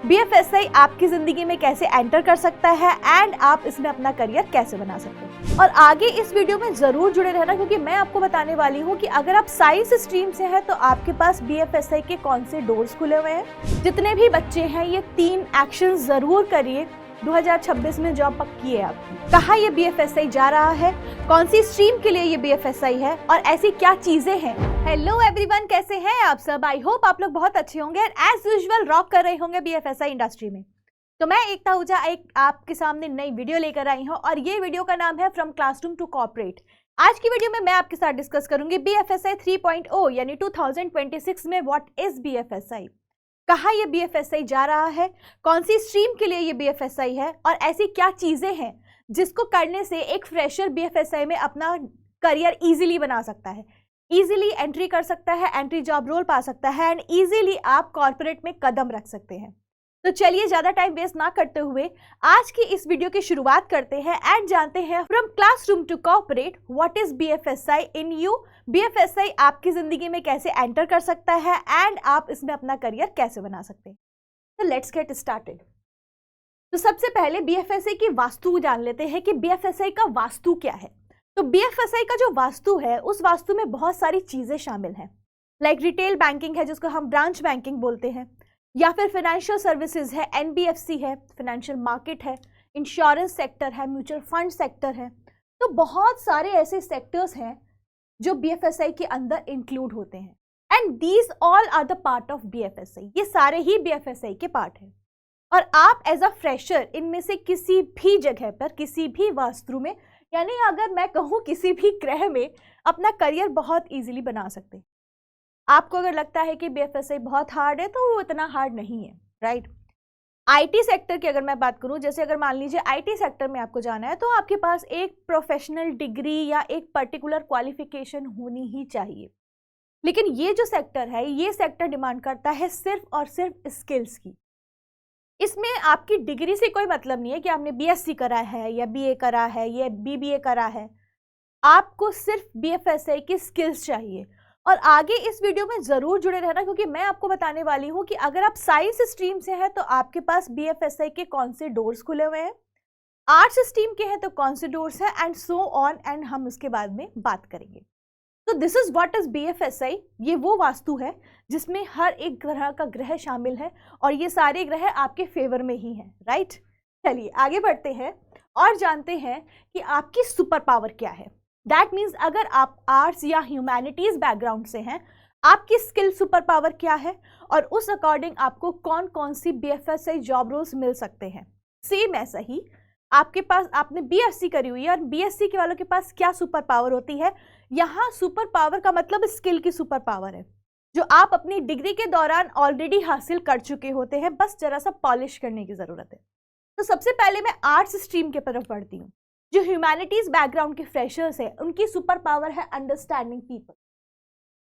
BFSI आपकी ज़िंदगी में कैसे एंटर कर सकता है एंड आप इसमें अपना करियर कैसे बना सकते हैं। और आगे इस वीडियो में ज़रूर जुड़े रहना, क्योंकि मैं आपको बताने वाली हूँ कि अगर आप साइंस स्ट्रीम से हैं तो आपके पास BFSI के कौन से डोर्स खुले हुए हैं। जितने भी बच्चे हैं ये 3 एक्शन ज़रूर करिए। 2026 में जॉब पक्की है आपकी। कहाँ ये BFSI जा रहा है, कौन सी स्ट्रीम के लिए ये BFSI है और ऐसी क्या चीजें हैं। हेलो एवरीवन, कैसे हैं आप सब। आई होप आप लोग बहुत अच्छे होंगे एंड एज यूजुअल रॉक कर रहे होंगे BFSI इंडस्ट्री में। तो मैं एकता आहूजा एक आपके सामने नई वीडियो लेकर आई हूँ और ये वीडियो का नाम है फ्रॉम क्लासरूम टू कॉर्पोरेट। आज की वीडियो में मैं आपके साथ डिस्कस करूंगी BFSI 3.0 यानी 2026 में व्हाट इज BFSI, कहाँ ये BFSI जा रहा है, कौन सी स्ट्रीम के लिए ये BFSI है और ऐसी क्या चीज़ें हैं जिसको करने से एक फ्रेशर BFSI में अपना करियर इजीली बना सकता है, इजीली एंट्री कर सकता है, एंट्री जॉब रोल पा सकता है एंड इजीली आप कॉर्पोरेट में कदम रख सकते हैं। तो चलिए ज़्यादा टाइम वेस्ट ना करते हुए आज की इस वीडियो की शुरुआत करते हैं एंड जानते हैं from classroom to corporate what is BFSI in you. BFSI आपकी ज़िंदगी में कैसे एंटर कर सकता है एंड आप इसमें अपना करियर कैसे बना सकते हैं। तो लेट्स गेट स्टार्टेड। तो सबसे पहले BFSI की वास्तु जान लेते हैं कि BFSI का वास्तु क्या है। तो BFSI का जो वास्तु है उस वास्तु में बहुत सारी चीज़ें शामिल हैं, लाइक रिटेल बैंकिंग है जिसको हम ब्रांच बैंकिंग बोलते हैं, या फिर फाइनेंशियल सर्विसेज है, NBFC है, फाइनेंशियल मार्केट है, इंश्योरेंस सेक्टर है, म्यूचुअल फंड सेक्टर है। तो बहुत सारे ऐसे सेक्टर्स हैं जो BFSI के अंदर इंक्लूड होते हैं and these all are the part of BFSI। ये सारे ही BFSI के पार्ट हैं और आप एज अ फ्रेशर इनमें से किसी भी जगह पर, किसी भी वास्तु में, यानी अगर मैं कहूँ किसी भी ग्रह में अपना करियर बहुत ईजिली बना सकते हैं। आपको अगर लगता है कि BFSI बहुत हार्ड है तो वो इतना हार्ड नहीं है, राइट। IT सेक्टर की अगर मैं बात करूं, जैसे अगर मान लीजिए IT सेक्टर में आपको जाना है तो आपके पास एक प्रोफेशनल डिग्री या एक पर्टिकुलर क्वालिफिकेशन होनी ही चाहिए। लेकिन ये जो सेक्टर है, ये सेक्टर डिमांड करता है सिर्फ और सिर्फ स्किल्स की। इसमें आपकी डिग्री से कोई मतलब नहीं है कि आपने BSc करा है या BA करा है या BBA करा है। आपको सिर्फ BFSI की स्किल्स चाहिए। और आगे इस वीडियो में ज़रूर जुड़े रहना, क्योंकि मैं आपको बताने वाली हूँ कि अगर आप साइंस स्ट्रीम से हैं तो आपके पास BFSI के कौन से डोर्स खुले हुए हैं, आर्ट्स स्ट्रीम के हैं तो कौन से डोर्स हैं एंड सो ऑन, एंड हम उसके बाद में बात करेंगे। तो this is what is BFSI। ये वो वास्तु है जिसमें हर एक तरह का ग्रह शामिल है और ये सारे ग्रह आपके फेवर में ही हैं, राइट। चलिए आगे बढ़ते हैं और जानते हैं कि आपकी सुपर पावर क्या है। दैट मीन्स अगर आप आर्ट्स या ह्यूमैनिटीज बैकग्राउंड से हैं, आपकी स्किल सुपर पावर क्या है और उस अकॉर्डिंग आपको कौन कौन सी BFSI जॉब रोल्स मिल सकते हैं। सेम ऐसा ही आपके पास, आपने BSc करी हुई है और BSc के वालों के पास क्या सुपर पावर होती है। यहाँ सुपर पावर का मतलब स्किल की सुपर पावर है जो आप अपनी डिग्री के दौरान ऑलरेडी हासिल कर चुके होते हैं, बस जरा सा पॉलिश करने की जरूरत है। तो सबसे पहले मैं आर्ट्स स्ट्रीम के तरफ बढ़ती हूँ। जो ह्यूमैनिटीज बैकग्राउंड के फ्रेशर्स हैं उनकी सुपर पावर है अंडरस्टैंडिंग पीपल,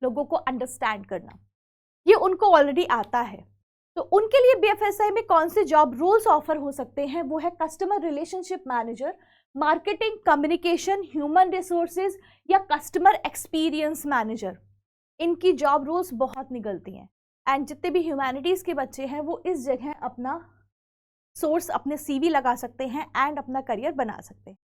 लोगों को अंडरस्टैंड करना, ये उनको ऑलरेडी आता है। तो उनके लिए BFSI में कौन से जॉब रोल्स ऑफर हो सकते हैं, वो है customer relationship manager, marketing, communication, human resources या कस्टमर एक्सपीरियंस मैनेजर। इनकी जॉब रोल्स बहुत निकलती हैं एंड जितने भी ह्यूमैनिटीज के बच्चे हैं वो इस जगह अपना सोर्स, अपने CV लगा सकते हैं एंड अपना करियर बना सकते हैं।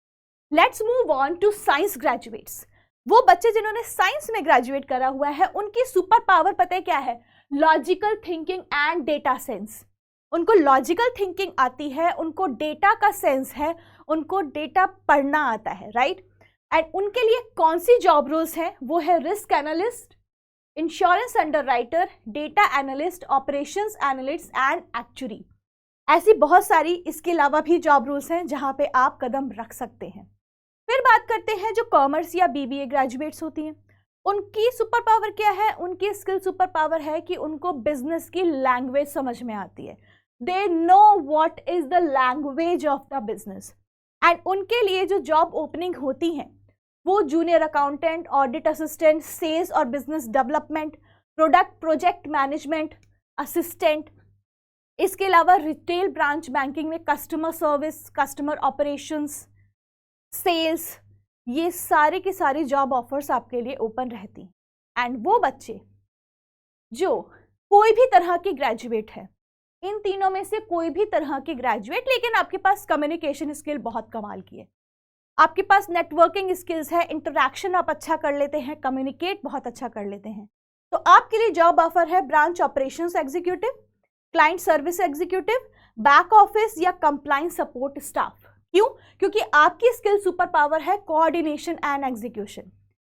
Let's move on to science graduates. वो बच्चे जिन्होंने साइंस में ग्रेजुएट करा हुआ है उनकी सुपर पावर पता है क्या है, logical thinking and data sense. उनको लॉजिकल थिंकिंग आती है, उनको डेटा का सेंस है, उनको डेटा पढ़ना आता है, राइट। एंड उनके लिए कौन सी जॉब रोल्स हैं, वो है risk analyst, insurance underwriter, data analyst, operations analyst and actuary. ऐसी बहुत सारी इसके अलावा भी जॉब रोल्स हैं जहां पे आप कदम रख सकते हैं। फिर बात करते हैं जो कॉमर्स या BBA ग्रेजुएट्स होती हैं, उनकी सुपर पावर क्या है। उनकी स्किल सुपर पावर है कि उनको बिजनेस की लैंग्वेज समझ में आती है। They know what is the language of the business and उनके लिए जो जॉब ओपनिंग होती हैं वो junior accountant, audit assistant, sales और business development, project management assistant, इसके अलावा रिटेल ब्रांच बैंकिंग में customer service, customer operations, sales, ये सारे के सारे जॉब ऑफर्स आपके लिए ओपन रहती हैं। एंड वो बच्चे जो कोई भी तरह के ग्रेजुएट है, इन तीनों में से कोई भी तरह के ग्रेजुएट, लेकिन आपके पास कम्युनिकेशन स्किल बहुत कमाल की है, आपके पास नेटवर्किंग स्किल्स है, इंटरैक्शन आप अच्छा कर लेते हैं, कम्युनिकेट बहुत अच्छा कर लेते हैं, तो आपके लिए जॉब ऑफर है branch operations executive, client service executive, back office या कंप्लायंस सपोर्ट स्टाफ। क्यों? क्योंकि आपकी स्किल सुपर पावर है coordination and execution.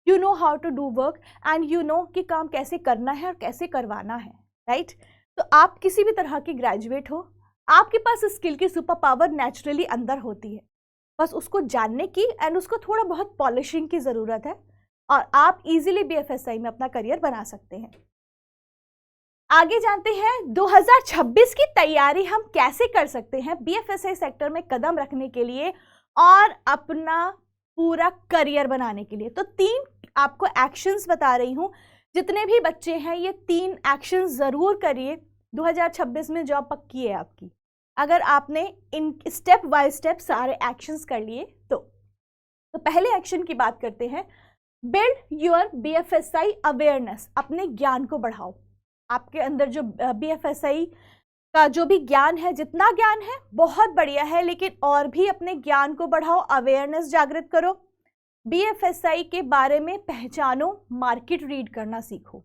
You know how to do work and you know कि काम कैसे करना है और कैसे करवाना है, राइट? तो आप किसी भी तरह के ग्रेजुएट हो, आपके पास स्किल की सुपर पावर नेचुरली अंदर होती है, बस उसको जानने की एंड उसको थोड़ा बहुत पॉलिशिंग की ज़रूरत है और आप इजीली BFSI में अपना करियर बना सकते हैं। आगे जानते हैं 2026 की तैयारी हम कैसे कर सकते हैं BFSI सेक्टर में कदम रखने के लिए और अपना पूरा करियर बनाने के लिए। तो 3 आपको एक्शंस बता रही हूँ, जितने भी बच्चे हैं ये 3 एक्शंस ज़रूर करिए, 2026 में जॉब पक्की है आपकी अगर आपने इन स्टेप बाय स्टेप सारे एक्शंस कर लिए तो पहले एक्शन की बात करते हैं, बिल्ड योर BFSI अवेयरनेस। अपने ज्ञान को बढ़ाओ, आपके अंदर जो BFSI का जो भी ज्ञान है, जितना ज्ञान है बहुत बढ़िया है, लेकिन और भी अपने ज्ञान को बढ़ाओ, अवेयरनेस जागृत करो, BFSI के बारे में पहचानो, मार्केट रीड करना सीखो।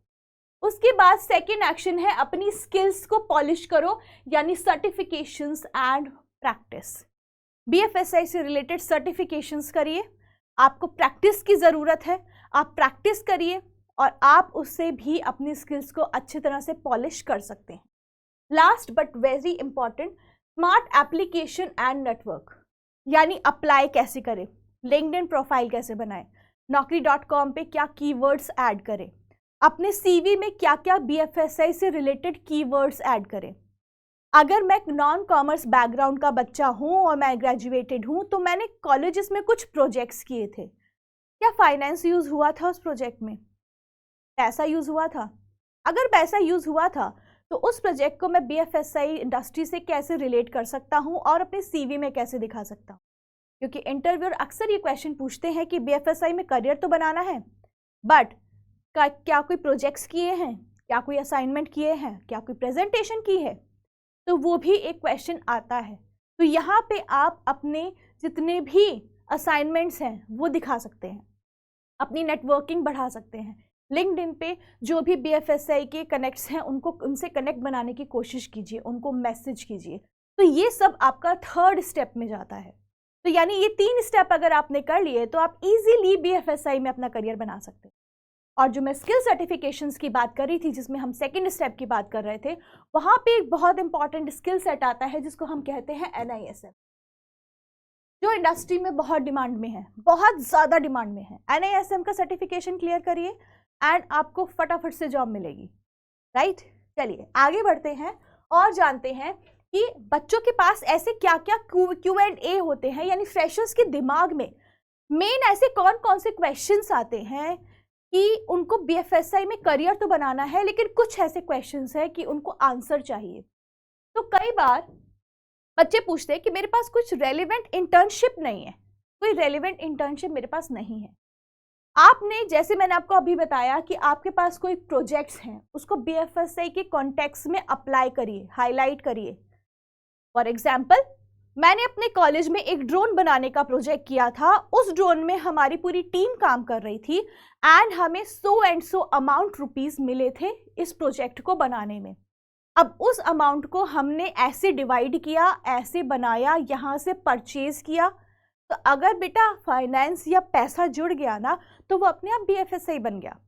उसके बाद सेकेंड एक्शन है अपनी स्किल्स को पॉलिश करो, यानी सर्टिफिकेशंस एंड प्रैक्टिस। BFSI से रिलेटेड सर्टिफिकेशंस करिए, आपको प्रैक्टिस की ज़रूरत है, आप प्रैक्टिस करिए और आप उससे भी अपनी स्किल्स को अच्छी तरह से पॉलिश कर सकते हैं। Last but very important, smart application and network, यानी अप्लाई कैसे करें, लिंक्डइन प्रोफाइल कैसे बनाएं, naukri.com पे क्या कीवर्ड्स ऐड करें, अपने CV में क्या क्या BFSI से रिलेटेड कीवर्ड्स ऐड करें। अगर मैं नॉन कॉमर्स बैकग्राउंड का बच्चा हूँ और मैं ग्रेजुएटेड हूँ तो मैंने कॉलेजेस में कुछ प्रोजेक्ट्स किए थे, क्या फाइनेंस यूज़ हुआ था उस प्रोजेक्ट में, पैसा यूज़ हुआ था? अगर पैसा यूज़ हुआ था तो उस प्रोजेक्ट को मैं BFSI इंडस्ट्री से कैसे रिलेट कर सकता हूँ और अपने CV में कैसे दिखा सकता हूँ? क्योंकि इंटरव्यूअर अक्सर ये क्वेश्चन पूछते हैं कि BFSI में करियर तो बनाना है, बट क्या कोई प्रोजेक्ट्स किए हैं, क्या कोई असाइनमेंट किए हैं, क्या कोई प्रेजेंटेशन की है? तो वो भी एक क्वेश्चन आता है। तो यहाँ पे आप अपने जितने भी असाइनमेंट्स हैं वो दिखा सकते हैं, अपनी नेटवर्किंग बढ़ा सकते हैं। लिंक्डइन पे जो भी BFSI के कनेक्ट्स हैं उनसे कनेक्ट बनाने की कोशिश कीजिए, उनको मैसेज कीजिए। तो ये सब आपका थर्ड स्टेप में जाता है। तो यानी ये 3 स्टेप अगर आपने कर लिए तो आप इजीली BFSI में अपना करियर बना सकते हैं। और जो मैं स्किल सर्टिफिकेशंस की बात कर रही थी, जिसमें हम सेकंड स्टेप की बात कर रहे थे, वहाँ पे एक बहुत इंपॉर्टेंट स्किल सेट आता है जिसको हम कहते हैं NISM, जो इंडस्ट्री में बहुत डिमांड में है, बहुत ज़्यादा डिमांड में है। NISM का सर्टिफिकेशन क्लियर करिए एंड आपको फटाफट से जॉब मिलेगी, राइट? चलिए आगे बढ़ते हैं और जानते हैं कि बच्चों के पास ऐसे क्या क्या Q&A होते हैं, यानी फ्रेशर्स के दिमाग में मेन ऐसे कौन कौन से क्वेश्चंस आते हैं कि उनको BFSI में करियर तो बनाना है, लेकिन कुछ ऐसे क्वेश्चंस हैं कि उनको आंसर चाहिए। तो कई बार बच्चे पूछते हैं कि मेरे पास कुछ रेलिवेंट इंटर्नशिप नहीं है, कोई रेलिवेंट इंटर्नशिप मेरे पास नहीं है। आपने, जैसे मैंने आपको अभी बताया कि आपके पास कोई प्रोजेक्ट्स हैं, उसको BFSI के कॉन्टेक्स्ट में अप्लाई करिए, हाईलाइट करिए। फॉर एग्जाम्पल, मैंने अपने कॉलेज में एक ड्रोन बनाने का प्रोजेक्ट किया था। उस ड्रोन में हमारी पूरी टीम काम कर रही थी एंड हमें so अमाउंट रुपीस मिले थे इस प्रोजेक्ट को बनाने में। अब उस अमाउंट को हमने ऐसे डिवाइड किया, ऐसे बनाया, यहाँ से परचेज किया। तो अगर बेटा फाइनेंस या पैसा जुड़ गया ना, तो वो अपने आप BFSI बन गया।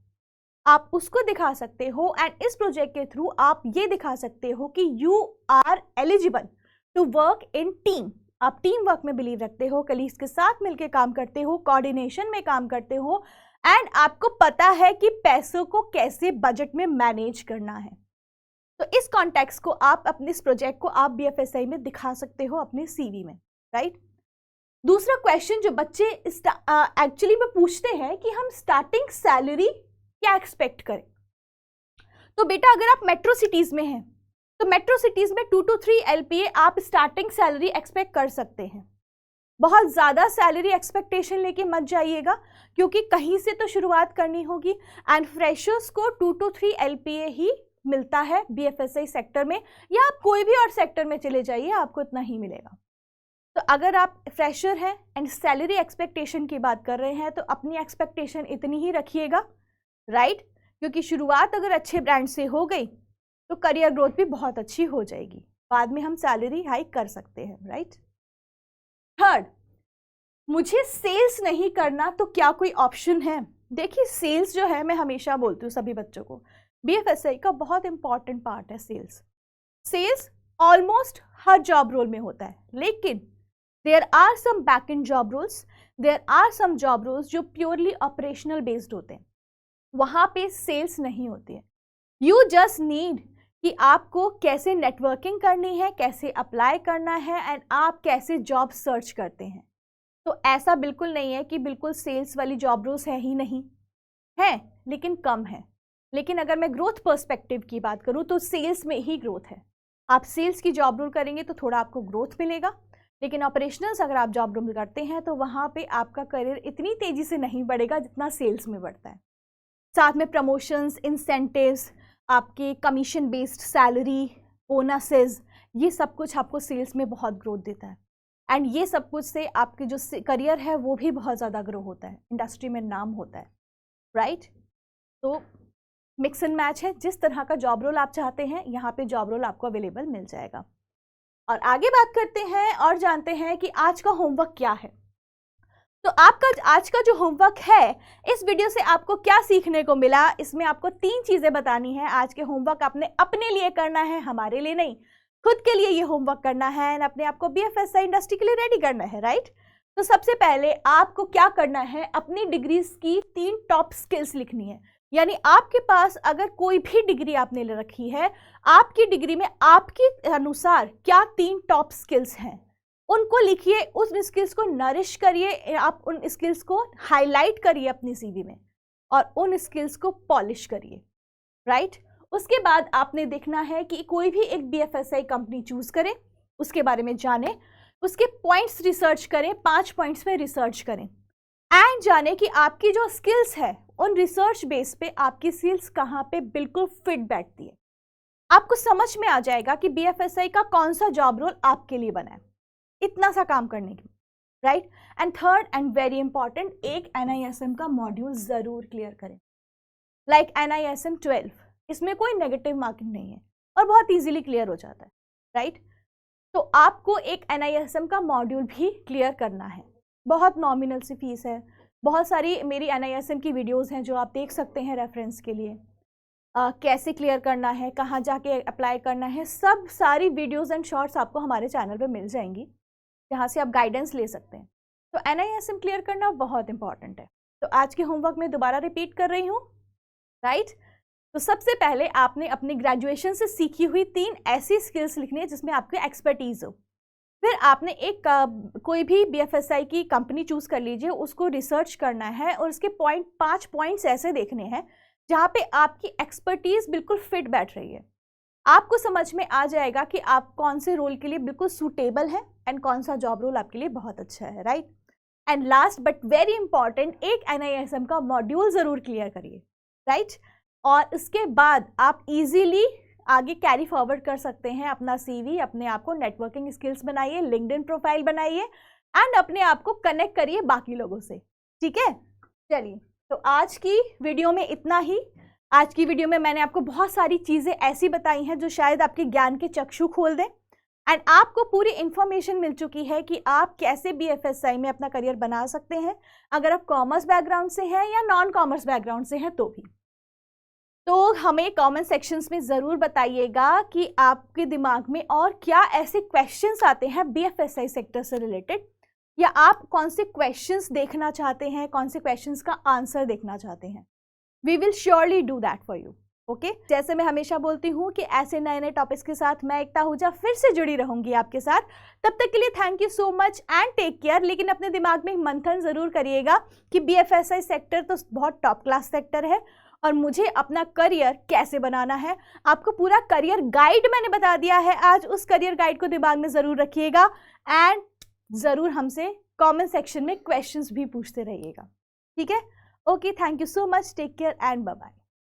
आप उसको दिखा सकते हो एंड इस प्रोजेक्ट के थ्रू आप ये दिखा सकते हो कि you are eligible to work in team. आप टीम वर्क में बिलीव रखते हो, कलीग्स के साथ मिलकर काम करते हो, कोऑर्डिनेशन में काम करते हो एंड आपको पता है कि पैसों को कैसे बजट में मैनेज करना है। तो इस कॉन्टेक्स्ट को आप अपने इस प्रोजेक्ट को आप BFSI में दिखा सकते हो अपने CV में, राइट? दूसरा क्वेश्चन जो बच्चे एक्चुअली में पूछते हैं कि हम स्टार्टिंग सैलरी क्या एक्सपेक्ट करें। तो बेटा अगर आप मेट्रो सिटीज में हैं तो मेट्रो सिटीज में 2 to 3 LPA आप स्टार्टिंग सैलरी एक्सपेक्ट कर सकते हैं। बहुत ज़्यादा सैलरी एक्सपेक्टेशन लेके मत जाइएगा, क्योंकि कहीं से तो शुरुआत करनी होगी एंड फ्रेशर्स को 2 to 3 LPA ही मिलता है BFSI सेक्टर में, या आप कोई भी और सेक्टर में चले जाइए आपको इतना ही मिलेगा। तो अगर आप फ्रेशर हैं एंड सैलरी एक्सपेक्टेशन की बात कर रहे हैं तो अपनी एक्सपेक्टेशन इतनी ही रखिएगा, राइट? क्योंकि शुरुआत अगर अच्छे ब्रांड से हो गई तो करियर ग्रोथ भी बहुत अच्छी हो जाएगी, बाद में हम सैलरी हाइक कर सकते हैं, राइट? थर्ड, मुझे सेल्स नहीं करना तो क्या कोई ऑप्शन है? देखिए, सेल्स जो है, मैं हमेशा बोलती हूँ सभी बच्चों को, BFSI का बहुत इंपॉर्टेंट पार्ट है सेल्स। सेल्स ऑलमोस्ट हर जॉब रोल में होता है, लेकिन there are some back end job roles, there are some job roles जो प्योरली ऑपरेशनल बेस्ड होते हैं, वहाँ पे सेल्स नहीं होती है। यू जस्ट नीड कि आपको कैसे नेटवर्किंग करनी है, कैसे अप्लाई करना है एंड आप कैसे जॉब सर्च करते हैं। तो ऐसा बिल्कुल नहीं है कि बिल्कुल सेल्स वाली जॉब रोल्स है ही नहीं, है लेकिन कम है। लेकिन अगर मैं ग्रोथ पर्सपेक्टिव की बात करूँ तो सेल्स में ही ग्रोथ है। आप सेल्स की जॉब रोल करेंगे तो थोड़ा आपको ग्रोथ मिलेगा, लेकिन ऑपरेशनल्स अगर आप जॉब रोल करते हैं तो वहाँ पे आपका करियर इतनी तेज़ी से नहीं बढ़ेगा जितना सेल्स में बढ़ता है। साथ में प्रमोशंस, इंसेंटिव्स, आपके कमीशन बेस्ड सैलरी, बोनसेस, ये सब कुछ आपको सेल्स में बहुत ग्रोथ देता है एंड ये सब कुछ से आपके जो करियर है वो भी बहुत ज़्यादा ग्रो होता है, इंडस्ट्री में नाम होता है, राइट? तो मिक्स एंड मैच है, जिस तरह का जॉब रोल आप चाहते हैं यहाँ पे जॉब रोल आपको अवेलेबल मिल जाएगा। और आगे बात करते हैं और जानते हैं कि आज का होमवर्क क्या है। तो आपका आज का जो होमवर्क है, इस वीडियो से आपको क्या सीखने को मिला, इसमें आपको 3 चीजें बतानी है। आज के होमवर्क आपने अपने लिए करना है, हमारे लिए नहीं, खुद के लिए ये होमवर्क करना है एंड अपने आप को BFSI इंडस्ट्री के लिए रेडी करना है, राइट? तो सबसे पहले आपको क्या करना है, अपनी डिग्रीज की 3 टॉप स्किल्स लिखनी है। यानी आपके पास अगर कोई भी डिग्री आपने ले रखी है, आपकी डिग्री में आपके अनुसार क्या 3 टॉप स्किल्स हैं, उनको लिखिए, उस स्किल्स को नरिश करिए, आप उन स्किल्स को हाईलाइट करिए अपनी CV में और उन स्किल्स को पॉलिश करिए, राइट? उसके बाद आपने देखना है कि कोई भी एक BFSI कंपनी चूज करें, उसके बारे में जाने, उसके पॉइंट्स रिसर्च करें, 5 पॉइंट्स पे रिसर्च करें एंड जाने कि आपकी जो स्किल्स है उन रिसर्च बेस पे आपकी स्किल्स कहाँ पे बिल्कुल फिट बैठती है। आपको समझ में आ जाएगा कि BFSI का कौन सा जॉब रोल आपके लिए बना है, इतना सा काम करने की, right? And third and very important, एक NISM का मॉड्यूल जरूर क्लियर करें, लाइक NISM 12। इसमें कोई नेगेटिव मार्किंग नहीं है और बहुत इजीली क्लियर हो जाता है, राइट? तो आपको एक NISM का मॉड्यूल भी क्लियर करना है। बहुत नॉमिनल सी फीस है, बहुत सारी मेरी NISM की वीडियोस हैं जो आप देख सकते हैं रेफरेंस के लिए। कैसे क्लियर करना है, कहाँ जाके अप्लाई करना है, सब सारी वीडियोस एंड शॉर्ट्स आपको हमारे चैनल पे मिल जाएंगी, जहाँ से आप गाइडेंस ले सकते हैं। तो NISM क्लियर करना बहुत इंपॉर्टेंट है। तो आज के होमवर्क में दोबारा रिपीट कर रही हूँ, राइट? तो सबसे पहले आपने अपनी ग्रेजुएशन से सीखी हुई 3 ऐसी स्किल्स लिखनी है जिसमें आपकी एक्सपर्टीज हो। फिर आपने एक कोई भी BFSI की कंपनी चूज कर लीजिए, उसको रिसर्च करना है और उसके 5 पॉइंट्स ऐसे देखने हैं जहाँ पे आपकी एक्सपर्टीज बिल्कुल फिट बैठ रही है। आपको समझ में आ जाएगा कि आप कौन से रोल के लिए बिल्कुल सूटेबल है एंड कौन सा जॉब रोल आपके लिए बहुत अच्छा है, right? And last but very important, एक NISM का मॉड्यूल जरूर क्लियर करिए, राइट? और इसके बाद आप इजीली आगे कैरी फॉरवर्ड कर सकते हैं अपना CV, अपने आप को नेटवर्किंग स्किल्स बनाइए, लिंक्डइन प्रोफाइल बनाइए एंड अपने आप को कनेक्ट करिए बाकी लोगों से, ठीक है? चलिए, तो आज की वीडियो में इतना ही। आज की वीडियो में मैंने आपको बहुत सारी चीज़ें ऐसी बताई हैं जो शायद आपके ज्ञान के चक्षु खोल दें एंड आपको पूरी इन्फॉर्मेशन मिल चुकी है कि आप कैसे BFSI में अपना करियर बना सकते हैं, अगर आप कॉमर्स बैकग्राउंड से हैं या नॉन कॉमर्स बैकग्राउंड से हैं तो भी। तो हमें कमेंट सेक्शंस में ज़रूर बताइएगा कि आपके दिमाग में और क्या ऐसे क्वेश्चंस आते हैं BFSI सेक्टर से रिलेटेड, या आप कौन से क्वेश्चंस देखना चाहते हैं, कौन से क्वेश्चंस का आंसर देखना चाहते हैं। We will surely do that for you, okay? जैसे मैं हमेशा बोलती हूँ कि ऐसे नए नए टॉपिक्स के साथ मैं एकता आहूजा फिर से जुड़ी रहूंगी आपके साथ। तब तक के लिए thank you so much and take care. लेकिन अपने दिमाग में मंथन ज़रूर करिएगा कि BFSI सेक्टर तो बहुत टॉप क्लास सेक्टर है और मुझे अपना करियर कैसे बनाना है। आपको पूरा करियर गाइड मैंने बता दिया है आज, उस करियर गाइड को दिमाग में ज़रूर रखिएगा एंड ज़रूर हमसे कमेंट सेक्शन में क्वेश्चंस भी पूछते रहिएगा, ठीक है? Okay, thank you so much, take care and bye bye.